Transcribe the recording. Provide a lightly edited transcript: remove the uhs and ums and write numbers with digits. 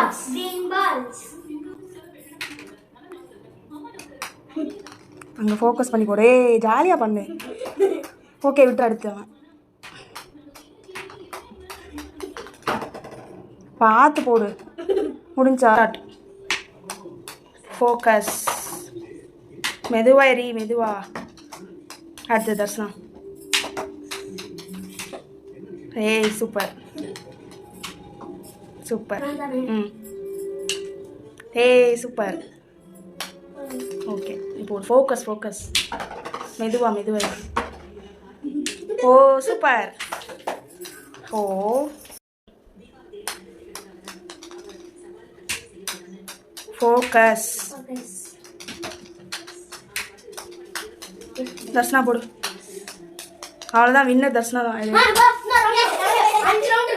balls. Green balls. அங்கே focus பண்ணி போடு. ஜாலியாக பண்ணு. ஓகே விட்டு அடுத்தவன் பார்த்து போடு. முடிஞ்சா ஃபோக்கஸ். மெதுவா எரி, மெதுவா. அடுத்த தர்ஷனா. ஏய் சூப்பர் சூப்பர். ம் ஏய் சூப்பர். ஓகே இப்போ ஃபோக்கஸ் ஃபோக்கஸ். மெதுவா மெதுவா. ஓ சூப்பர். ஓ ஃபோக்கஸ். தர்ஷனா போடு. அவ்வளோதான், வின்னர் தர்ஷனா தான். 5 round